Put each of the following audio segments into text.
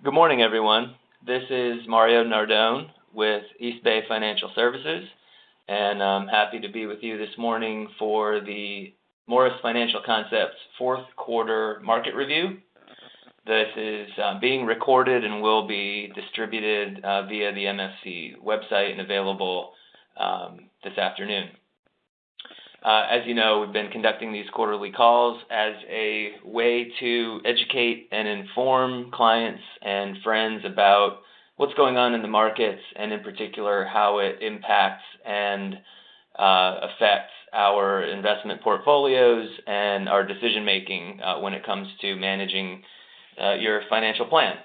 Good morning, everyone. This is Mario Nardone with East Bay Financial Services, and I'm happy to be with you this morning for the Morris Financial Concepts fourth quarter market review. This is being recorded and will be distributed via the MFC website and available this afternoon. As you know, we've been conducting these quarterly calls as a way to educate and inform clients and friends about what's going on in the markets, and in particular how it impacts and affects our investment portfolios and our decision making when it comes to managing your financial plan.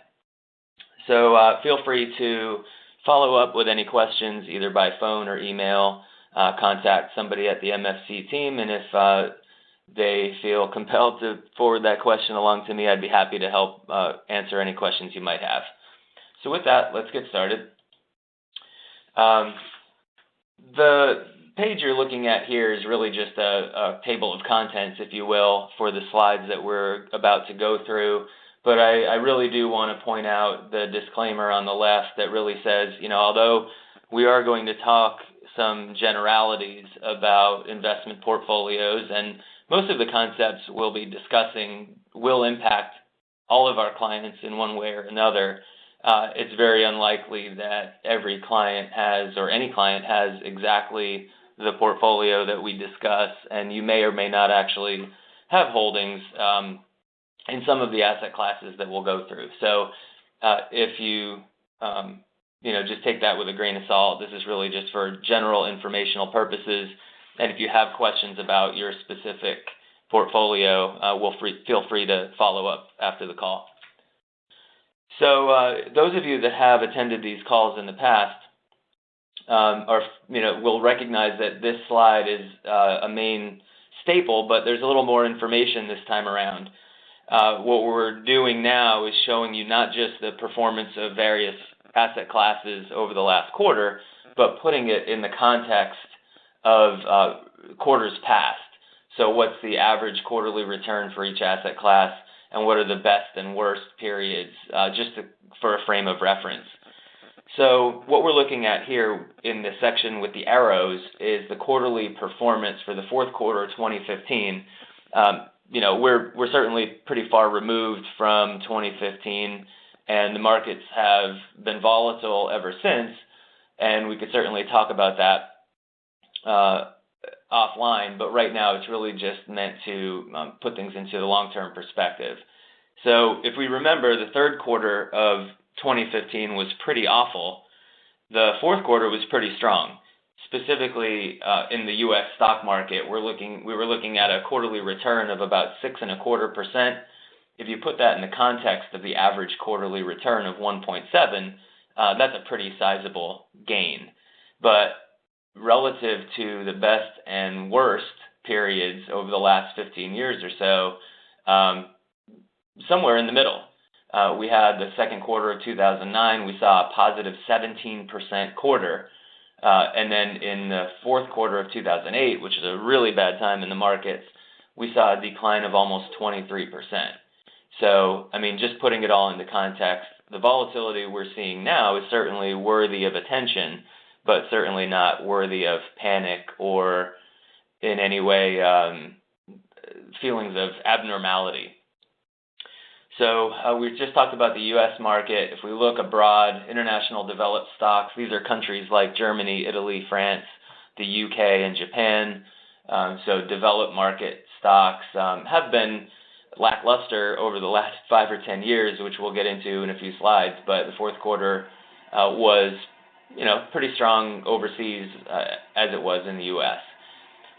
So feel free to follow up with any questions either by phone or email. Contact somebody at the MFC team, and if they feel compelled to forward that question along to me, I'd be happy to help answer any questions you might have. So with that, let's get started. The page you're looking at here is really just a table of contents, if you will, for the slides that we're about to go through. But I really do want to point out the disclaimer on the left that really says, although we are going to talk some generalities about investment portfolios, and most of the concepts we'll be discussing will impact all of our clients in one way or another. It's very unlikely that every client has, or any client has, exactly the portfolio that we discuss, and you may or may not actually have holdings in some of the asset classes that we'll go through. So if you just take that with a grain of salt. This is really just for general informational purposes. And if you have questions about your specific portfolio, feel free to follow up after the call. So those of you that have attended these calls in the past will recognize that this slide is a main staple, but there's a little more information this time around. What we're doing now is showing you not just the performance of various asset classes over the last quarter, but putting it in the context of quarters past. So what's the average quarterly return for each asset class, and what are the best and worst periods, for a frame of reference. So what we're looking at here in this section with the arrows is the quarterly performance for the fourth quarter of 2015. We're certainly pretty far removed from 2015, and the markets have been volatile ever since, and we could certainly talk about that offline, but right now it's really just meant to put things into the long-term perspective. So if we remember, the third quarter of 2015 was pretty awful. The fourth quarter was pretty strong. Specifically in the U.S. stock market, we were looking at a quarterly return of about 6.25%. If you put that in the context of the average quarterly return of 1.7, that's a pretty sizable gain. But relative to the best and worst periods over the last 15 years or so, somewhere in the middle. We had the second quarter of 2009, we saw a positive 17% quarter. And then in the fourth quarter of 2008, which is a really bad time in the markets, we saw a decline of almost 23%. So, just putting it all into context, the volatility we're seeing now is certainly worthy of attention, but certainly not worthy of panic or in any way feelings of abnormality. So we've just talked about the U.S. market. If we look abroad, international developed stocks, these are countries like Germany, Italy, France, the UK, and Japan. So developed market stocks have been lackluster over the last 5 or 10 years, which we'll get into in a few slides, but the fourth quarter was, pretty strong overseas as it was in the U.S.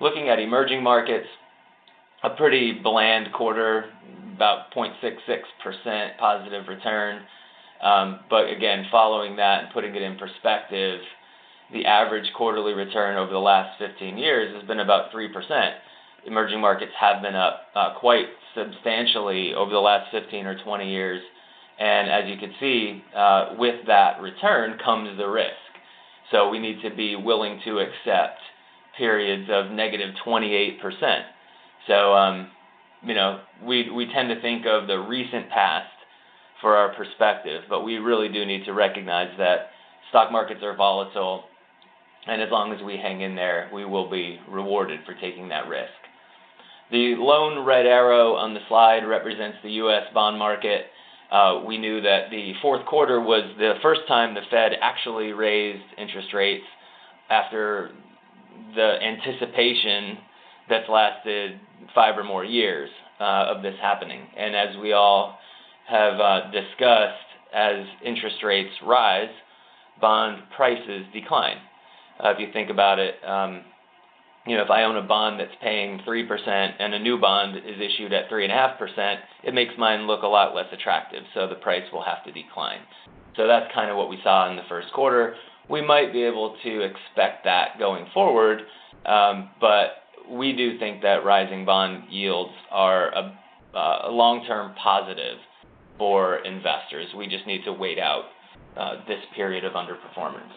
Looking at emerging markets, a pretty bland quarter, about 0.66% positive return. But again, following that and putting it in perspective, the average quarterly return over the last 15 years has been about 3%. Emerging markets have been up quite substantially over the last 15 or 20 years. And as you can see, with that return comes the risk. So we need to be willing to accept periods of negative 28%. So, we tend to think of the recent past for our perspective, but we really do need to recognize that stock markets are volatile, and as long as we hang in there, we will be rewarded for taking that risk. The lone red arrow on the slide represents the U.S. bond market. We knew that the fourth quarter was the first time the Fed actually raised interest rates after the anticipation that's lasted 5 or more years of this happening. And as we all have discussed, as interest rates rise, bond prices decline. If you think about it, if I own a bond that's paying 3% and a new bond is issued at 3.5%, it makes mine look a lot less attractive, so the price will have to decline. So that's kind of what we saw in the first quarter. We might be able to expect that going forward, but we do think that rising bond yields are a long-term positive for investors. We just need to wait out this period of underperformance.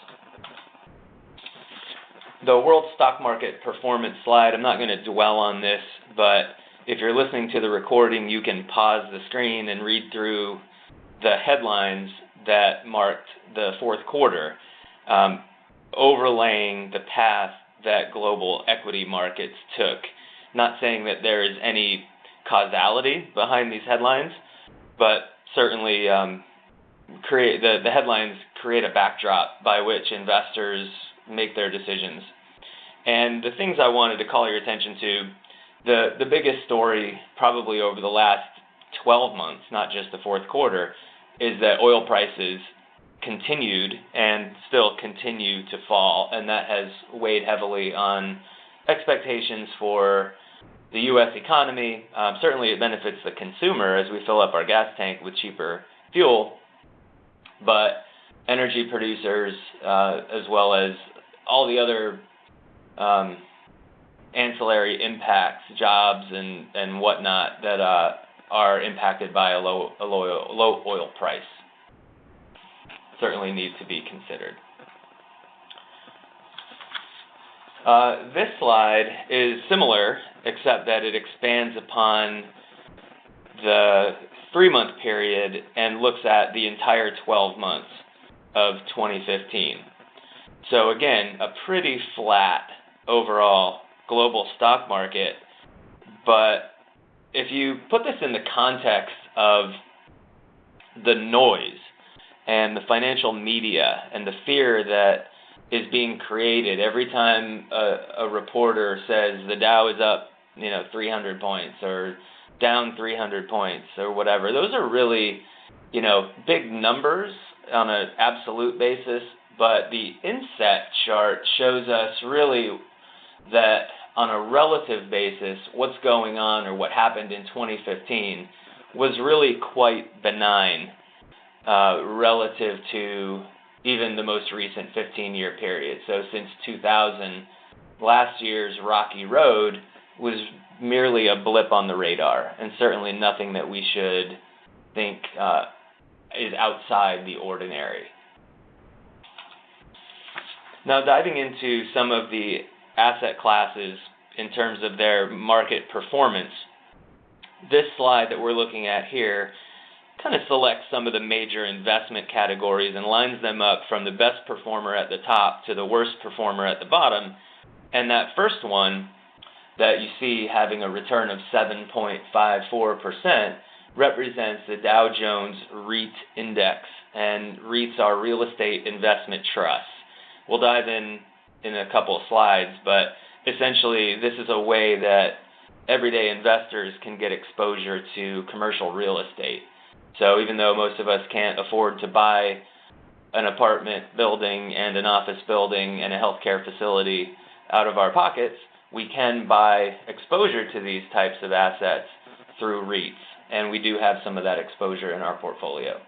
The world stock market performance slide, I'm not going to dwell on this, but if you're listening to the recording, you can pause the screen and read through the headlines that marked the fourth quarter, overlaying the path that global equity markets took. Not saying that there is any causality behind these headlines, but certainly the headlines create a backdrop by which investors make their decisions. And the things I wanted to call your attention to, the biggest story probably over the last 12 months, not just the fourth quarter, is that oil prices continued and still continue to fall, and that has weighed heavily on expectations for the U.S. economy. Certainly it benefits the consumer as we fill up our gas tank with cheaper fuel, but energy producers, as well as all the other ancillary impacts, jobs and whatnot that are impacted by a low oil price, certainly need to be considered. This slide is similar, except that it expands upon the 3-month period and looks at the entire 12 months of 2015. So again, a pretty flat overall global stock market, but if you put this in the context of the noise and the financial media and the fear that is being created every time a reporter says the Dow is up, 300 points or down 300 points or whatever, those are really, big numbers on an absolute basis, but the inset chart shows us really that on a relative basis, what's going on or what happened in 2015 was really quite benign relative to even the most recent 15-year period. So since 2000, last year's rocky road was merely a blip on the radar, and certainly nothing that we should think is outside the ordinary. Now, diving into some of the asset classes in terms of their market performance, this slide that we're looking at here kind of selects some of the major investment categories and lines them up from the best performer at the top to the worst performer at the bottom. And that first one that you see having a return of 7.54% represents the Dow Jones REIT Index, and REITs are real estate investment trusts. We'll dive in a couple of slides, but essentially this is a way that everyday investors can get exposure to commercial real estate. So even though most of us can't afford to buy an apartment building and an office building and a healthcare facility out of our pockets, we can buy exposure to these types of assets through REITs, and we do have some of that exposure in our portfolio.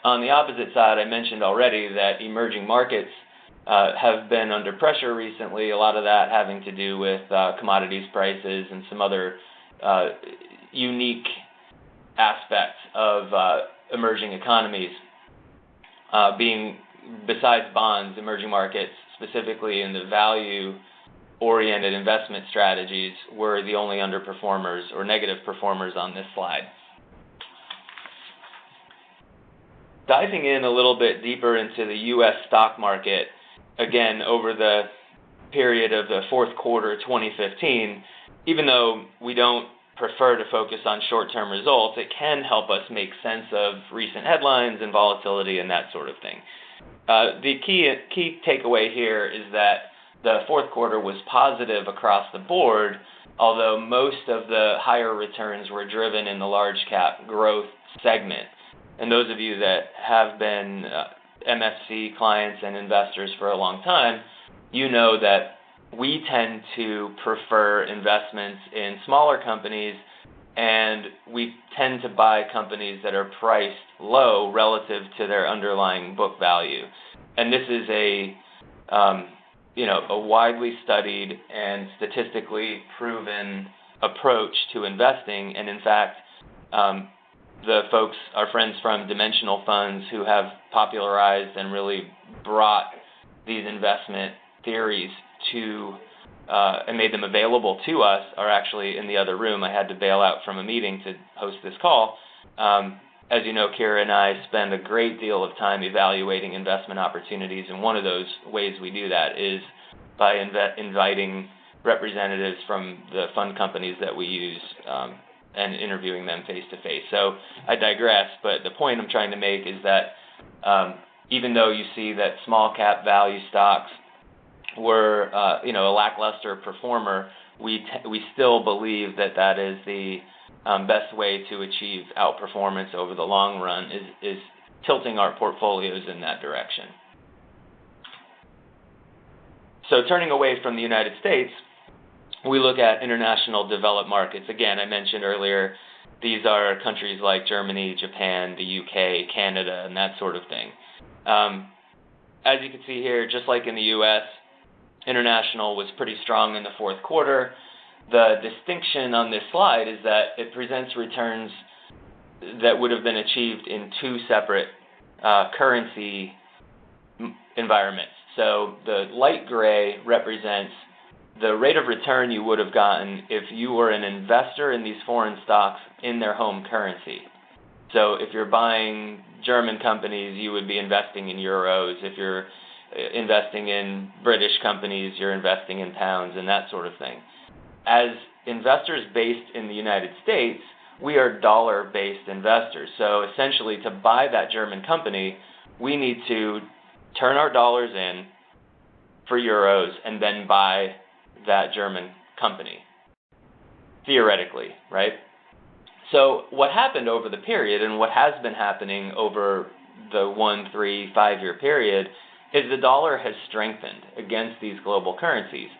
On the opposite side, I mentioned already that emerging markets have been under pressure recently, a lot of that having to do with commodities prices and some other unique aspects of emerging economies being, besides bonds, emerging markets, specifically in the value-oriented investment strategies, were the only underperformers or negative performers on this slide. diving in a little bit deeper into the U.S. stock market, again, over the period of the fourth quarter 2015, even though we don't prefer to focus on short-term results, it can help us make sense of recent headlines and volatility and that sort of thing. The key takeaway here is that the fourth quarter was positive across the board, although most of the higher returns were driven in the large cap growth segment. And those of you that have been MFC clients and investors for a long time, you know that we tend to prefer investments in smaller companies, and we tend to buy companies that are priced low relative to their underlying book value. And this is a widely studied and statistically proven approach to investing. And in fact, our friends from Dimensional Funds, who have popularized and really brought these investment theories to and made them available to us, are actually in the other room. I had to bail out from a meeting to host this call. As you know, Kira and I spend a great deal of time evaluating investment opportunities, and one of those ways we do that is by inviting representatives from the fund companies that we use and interviewing them face-to-face. So I digress, but the point I'm trying to make is that even though you see that small cap value stocks were a lackluster performer, we still believe that is the best way to achieve outperformance over the long run is tilting our portfolios in that direction. So turning away from the United States, we look at international developed markets. Again, I mentioned earlier, these are countries like Germany, Japan, the UK, Canada, and that sort of thing. As you can see here, just like in the U.S., international was pretty strong in the fourth quarter. The distinction on this slide is that it presents returns that would have been achieved in two separate currency environments. So the light gray represents the rate of return you would have gotten if you were an investor in these foreign stocks in their home currency. So if you're buying German companies, you would be investing in euros. If you're investing in British companies, you're investing in pounds and that sort of thing. As investors based in the United States, we are dollar-based investors. So essentially, to buy that German company, we need to turn our dollars in for euros and then buy that German company, theoretically, right? So what happened over the period, and what has been happening over the 1, 3, 5-year period, is the dollar has strengthened against these global currencies.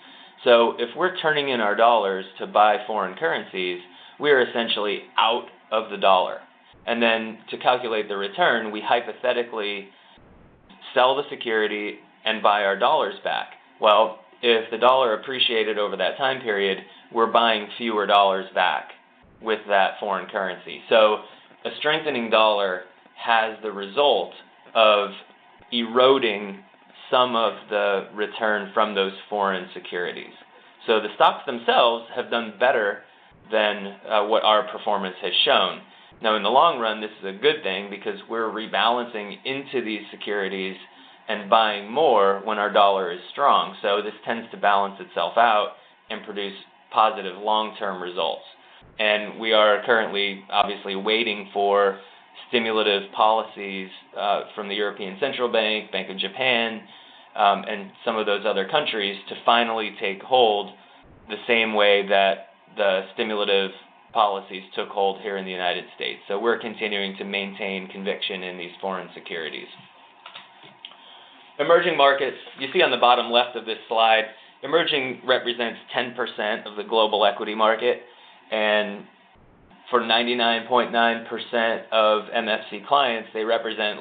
So if we're turning in our dollars to buy foreign currencies, we're essentially out of the dollar. And then to calculate the return, we hypothetically sell the security and buy our dollars back. Well, if the dollar appreciated over that time period, we're buying fewer dollars back with that foreign currency. So a strengthening dollar has the result of eroding some of the return from those foreign securities. So the stocks themselves have done better than what our performance has shown. Now, in the long run, this is a good thing because we're rebalancing into these securities and buying more when our dollar is strong. So this tends to balance itself out and produce positive long-term results. And we are currently obviously waiting for stimulative policies from the European Central Bank, Bank of Japan, and some of those other countries to finally take hold the same way that the stimulative policies took hold here in the United States. So we're continuing to maintain conviction in these foreign securities. Emerging markets, you see on the bottom left of this slide, emerging represents 10% of the global equity market, and for 99.9% of MFC clients, they represent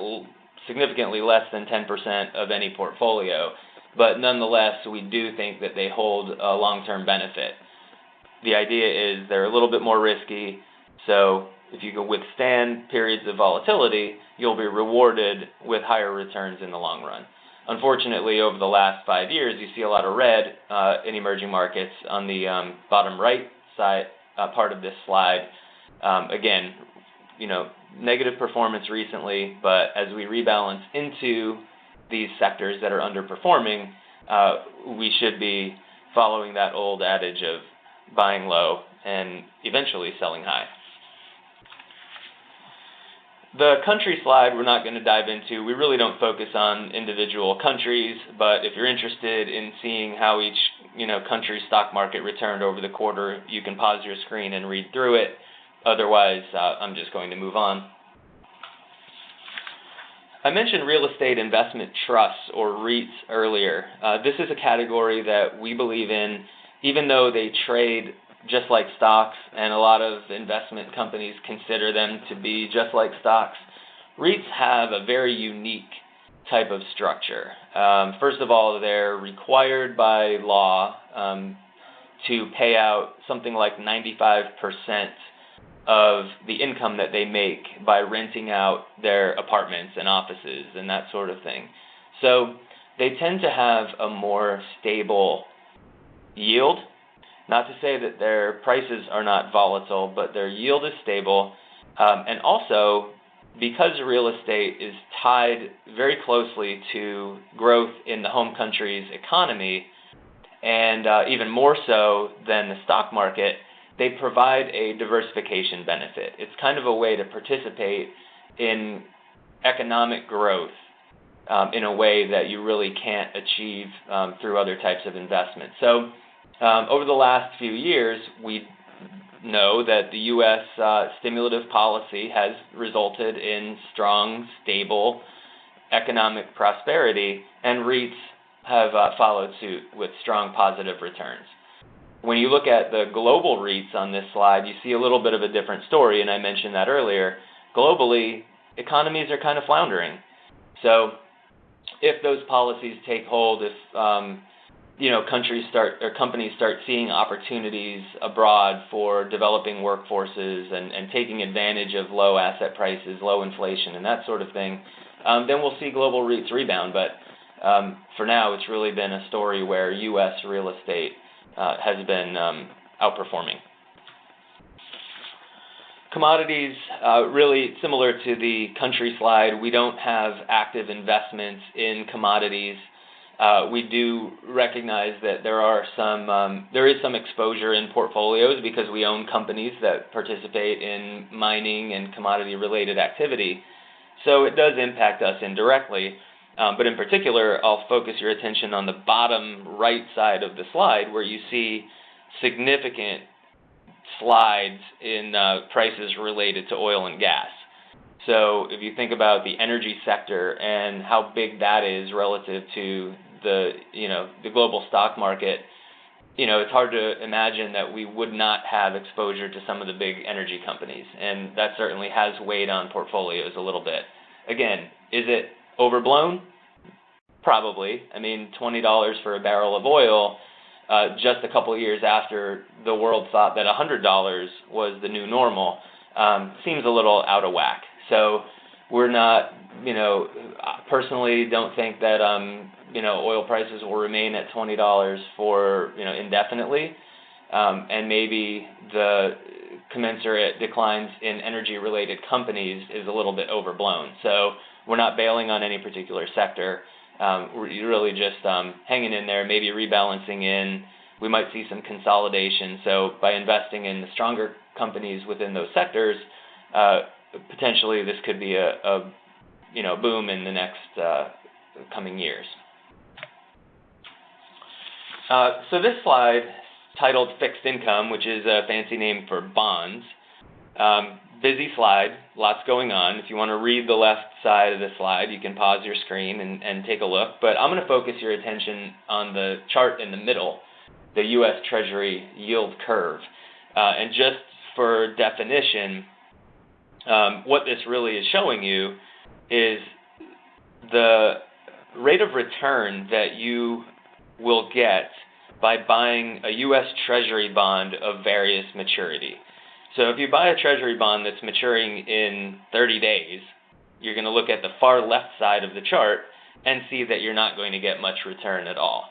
significantly less than 10% of any portfolio. But nonetheless, we do think that they hold a long-term benefit. The idea is they're a little bit more risky, so if you can withstand periods of volatility, you'll be rewarded with higher returns in the long run. Unfortunately, over the last 5 years, you see a lot of red in emerging markets on the bottom right side part of this slide. Again, negative performance recently, but as we rebalance into these sectors that are underperforming, we should be following that old adage of buying low and eventually selling high. The country slide we're not going to dive into. We really don't focus on individual countries, but if you're interested in seeing how each country's stock market returned over the quarter, you can pause your screen and read through it. Otherwise, I'm just going to move on. I mentioned real estate investment trusts, or REITs, earlier. This is a category that we believe in, even though they trade just like stocks, and a lot of investment companies consider them to be just like stocks. REITs have a very unique type of structure. First of all, they're required by law to pay out something like 95% of the income that they make by renting out their apartments and offices and that sort of thing. So they tend to have a more stable yield. Not to say that their prices are not volatile, but their yield is stable. And also, because real estate is tied very closely to growth in the home country's economy, and even more so than the stock market, they provide a diversification benefit. It's kind of a way to participate in economic growth in a way that you really can't achieve through other types of investment. So over the last few years, we know that the U.S. Stimulative policy has resulted in strong, stable economic prosperity, and REITs have followed suit with strong positive returns. When you look at the global REITs on this slide, you see a little bit of a different story, and I mentioned that earlier. Globally, economies are kind of floundering. So if those policies take hold, if companies start seeing opportunities abroad for developing workforces and taking advantage of low asset prices, low inflation, and that sort of thing, then we'll see global REITs rebound. But for now, it's really been a story where U.S. real estate has been outperforming. Commodities, really similar to the country slide, we don't have active investments in commodities. We do recognize that there is some exposure in portfolios because we own companies that participate in mining and commodity-related activity. So it does impact us indirectly. But in particular, I'll focus your attention on the bottom right side of the slide where you see significant slides in prices related to oil and gas. So if you think about the energy sector and how big that is relative to the global stock market, it's hard to imagine that we would not have exposure to some of the big energy companies, and that certainly has weighed on portfolios a little bit. Again, is it overblown? Probably. I mean, $20 for a barrel of oil just a couple of years after the world thought that $100 was the new normal seems a little out of whack. So we're not, personally don't think that, oil prices will remain at $20 for, indefinitely. And maybe the commensurate declines in energy-related companies is a little bit overblown. So we're not bailing on any particular sector. We're really just hanging in there, maybe rebalancing in. We might see some consolidation. So by investing in the stronger companies within those sectors, potentially this could be a boom in the next coming years. So this slide, titled Fixed Income, which is a fancy name for bonds. Busy slide, lots going on. If you want to read the left side of the slide, you can pause your screen and take a look. But I'm going to focus your attention on the chart in the middle, the U.S. Treasury yield curve. And just for definition, what this really is showing you is the rate of return that you will get by buying a U.S. Treasury bond of various maturity. So if you buy a Treasury bond that's maturing in 30 days, you're going to look at the far left side of the chart and see that you're not going to get much return at all.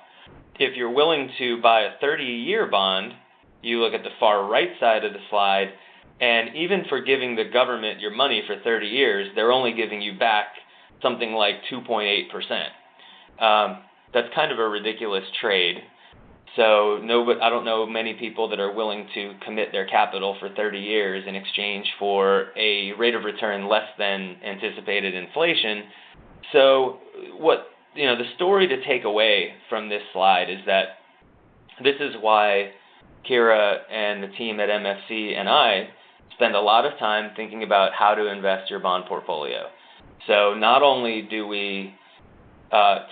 If you're willing to buy a 30-year bond, you look at the far right side of the slide, And even for giving the government your money for 30 years, they're only giving you back something like 2.8%. That's kind of a ridiculous trade. So I don't know many people that are willing to commit their capital for 30 years in exchange for a rate of return less than anticipated inflation. So the story to take away from this slide is that this is why Kira and the team at MFC and I spend a lot of time thinking about how to invest your bond portfolio. So not only do we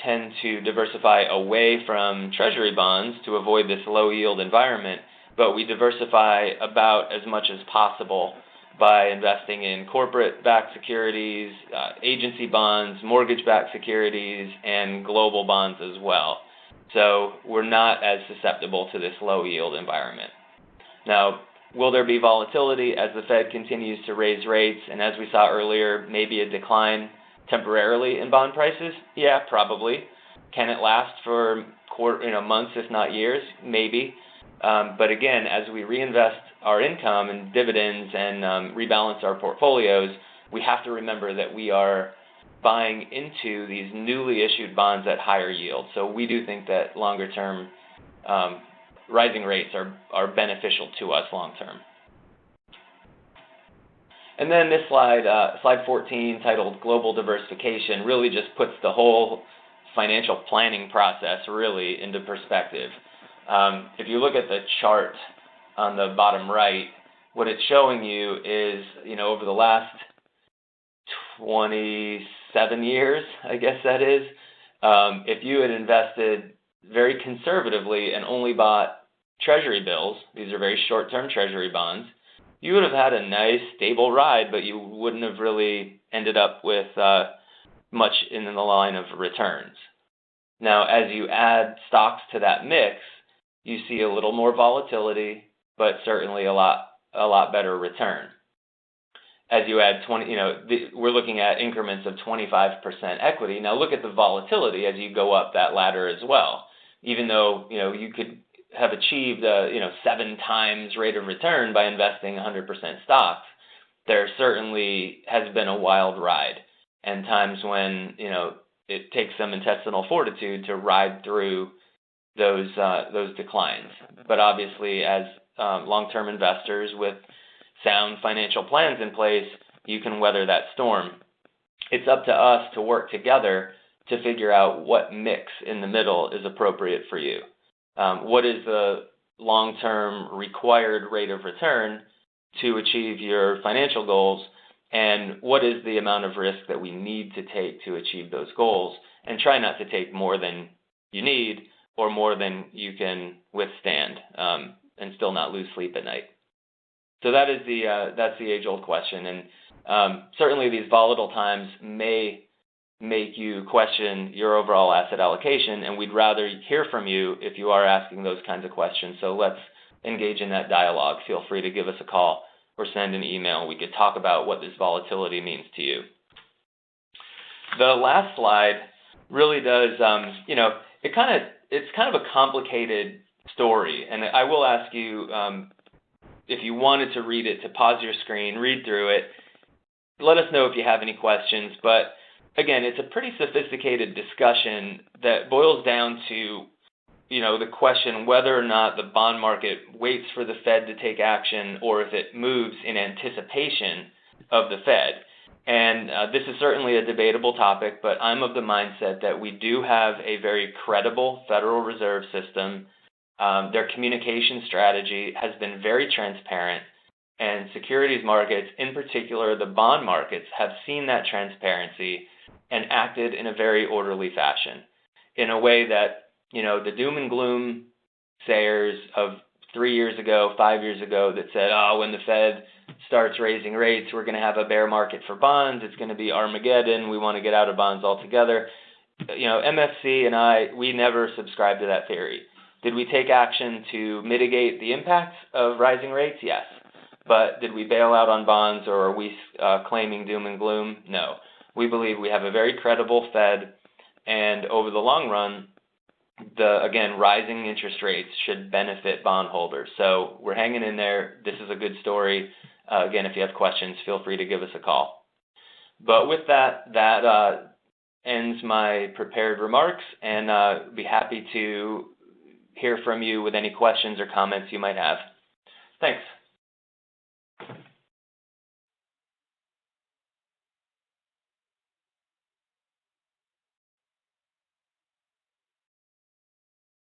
tend to diversify away from treasury bonds to avoid this low yield environment, but we diversify about as much as possible by investing in corporate-backed securities, agency bonds, mortgage-backed securities, and global bonds as well. So we're not as susceptible to this low yield environment. Now, will there be volatility as the Fed continues to raise rates, and as we saw earlier, maybe a decline temporarily in bond prices? Yeah, probably. Can it last for months, if not years? Maybe. But again, as we reinvest our income and dividends and rebalance our portfolios, we have to remember that we are buying into these newly issued bonds at higher yield. So we do think that longer term rising rates are beneficial to us long term. And then this slide, slide 14, titled Global Diversification, really just puts the whole financial planning process really into perspective. If you look at the chart on the bottom right, what it's showing you is, over the last 27 years, I guess that is, if you had invested very conservatively and only bought treasury bills, these are very short-term treasury bonds, you would have had a nice, stable ride, but you wouldn't have really ended up with much in the line of returns. Now, as you add stocks to that mix, you see a little more volatility, but certainly a lot better return. As you add we're looking at increments of 25% equity. Now look at the volatility as you go up that ladder as well. Even though you could have achieved a 7 times rate of return by investing 100% stocks, there certainly has been a wild ride, and times when it takes some intestinal fortitude to ride through those declines. But obviously, as long-term investors with sound financial plans in place, you can weather that storm. It's up to us to work together to figure out what mix in the middle is appropriate for you. What is the long-term required rate of return to achieve your financial goals, and what is the amount of risk that we need to take to achieve those goals, and try not to take more than you need or more than you can withstand, and still not lose sleep at night. So that's the age-old question, and certainly these volatile times may make you question your overall asset allocation, and we'd rather hear from you if you are asking those kinds of questions. So let's engage in that dialogue. Feel free to give us a call or send an email. We could talk about what this volatility means to you. The last slide really does, it's kind of a complicated story, and I will ask you, if you wanted to read it, to pause your screen, read through it. Let us know if you have any questions, but again, it's a pretty sophisticated discussion that boils down to, the question whether or not the bond market waits for the Fed to take action or if it moves in anticipation of the Fed. And this is certainly a debatable topic, but I'm of the mindset that we do have a very credible Federal Reserve system. Their communication strategy has been very transparent, and securities markets, in particular the bond markets, have seen that transparency and acted in a very orderly fashion, in a way that, the doom and gloom sayers of 3 years ago, 5 years ago that said, when the Fed starts raising rates, we're going to have a bear market for bonds, it's going to be Armageddon, we want to get out of bonds altogether. MFC and we never subscribed to that theory. Did we take action to mitigate the impacts of rising rates? Yes. But did we bail out on bonds, or are we claiming doom and gloom? No. We believe we have a very credible Fed, and over the long run, rising interest rates should benefit bondholders. So we're hanging in there. This is a good story. Again, if you have questions, feel free to give us a call. But with that, that ends my prepared remarks, and be happy to hear from you with any questions or comments you might have. Thanks.